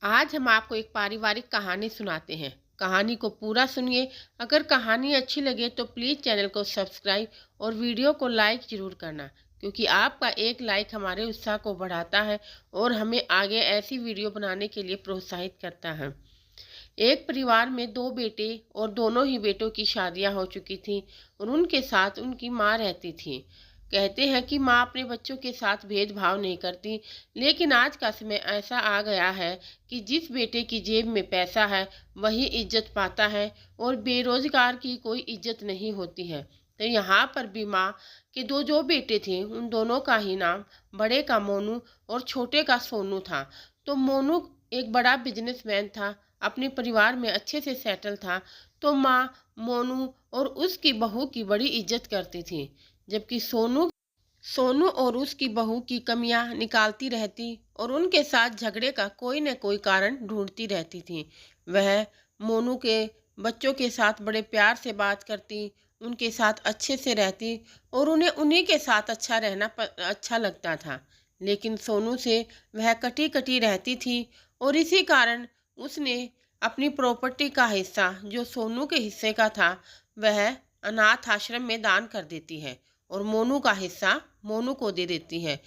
आज हम आपको एक पारिवारिक कहानी सुनाते हैं। कहानी को पूरा सुनिए। अगर कहानी अच्छी लगे तो प्लीज़ चैनल को सब्सक्राइब और वीडियो को लाइक ज़रूर करना, क्योंकि आपका एक लाइक हमारे उत्साह को बढ़ाता है और हमें आगे ऐसी वीडियो बनाने के लिए प्रोत्साहित करता है। एक परिवार में दो बेटे और दोनों ही बेटों की शादियां हो चुकी थीं और उनके साथ उनकी माँ रहती थी। कहते हैं कि माँ अपने बच्चों के साथ भेदभाव नहीं करती, लेकिन आज का समय ऐसा आ गया है कि जिस बेटे की जेब में पैसा है वही इज्जत पाता है और बेरोजगार की कोई इज्जत नहीं होती है। तो यहाँ पर भी माँ के दो जो बेटे थे उन दोनों का ही नाम, बड़े का मोनू और छोटे का सोनू था। तो मोनू एक बड़ा बिजनेसमैन था, अपने परिवार में अच्छे से सेटल था। तो माँ मोनू और उसकी बहू की बड़ी इज्जत करती थी, जबकि सोनू सोनू और उसकी बहू की कमियां निकालती रहती और उनके साथ झगड़े का कोई न कोई कारण ढूंढती रहती थी। वह मोनू के बच्चों के साथ बड़े प्यार से बात करती, उनके साथ अच्छे से रहती और उन्हें उन्हीं के साथ अच्छा रहना अच्छा लगता था। लेकिन सोनू से वह कटी कटी रहती थी और इसी कारण उसने अपनी प्रॉपर्टी का हिस्सा जो सोनू के हिस्से का था वह अनाथ आश्रम में दान कर देती है और मोनू का हिस्सा मोनू को दे देती है।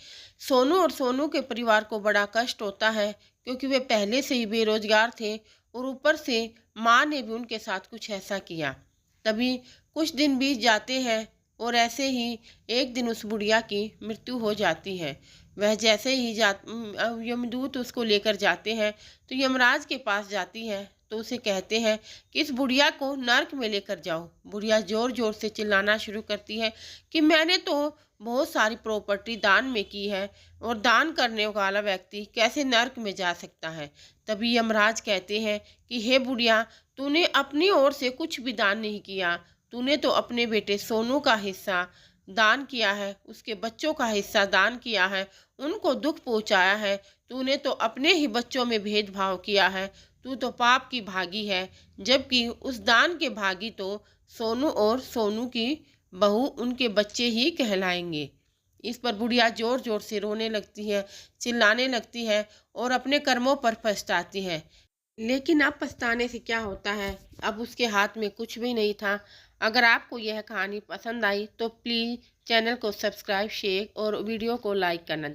सोनू और सोनू के परिवार को बड़ा कष्ट होता है, क्योंकि वे पहले से ही बेरोजगार थे और ऊपर से माँ ने भी उनके साथ कुछ ऐसा किया। तभी कुछ दिन बीत जाते हैं और ऐसे ही एक दिन उस बुढ़िया की मृत्यु हो जाती है। वह जैसे ही यमदूत उसको लेकर जाते हैं तो यमराज के पास जाती है तो उसे कहते हैं कि इस बुढ़िया को नर्क में लेकर जाओ। बुढ़िया जोर जोर से चिल्लाना शुरू करती है कि मैंने तो बहुत सारी प्रॉपर्टी दान में की है और दान करने वाला व्यक्ति कैसे नर्क में जा सकता है। तभी यमराज कहते हैं कि हे बुढ़िया, तूने अपनी ओर से कुछ भी दान नहीं किया। तूने तो अपने बेटे सोनू का हिस्सा दान किया है, उसके बच्चों का हिस्सा दान किया है, उनको दुख पहुंचाया है। तूने तो अपने ही बच्चों में भेदभाव किया है। तू तो पाप की भागी है, जबकि उस दान के भागी तो सोनू और सोनू की बहू, उनके बच्चे ही कहलाएंगे। इस पर बुढ़िया जोर जोर से रोने लगती है, चिल्लाने लगती है और अपने कर्मों पर पछताती है। लेकिन अब पछताने से क्या होता है, अब उसके हाथ में कुछ भी नहीं था। अगर आपको यह कहानी पसंद आई तो प्लीज़ चैनल को सब्सक्राइब, शेयर और वीडियो को लाइक करना।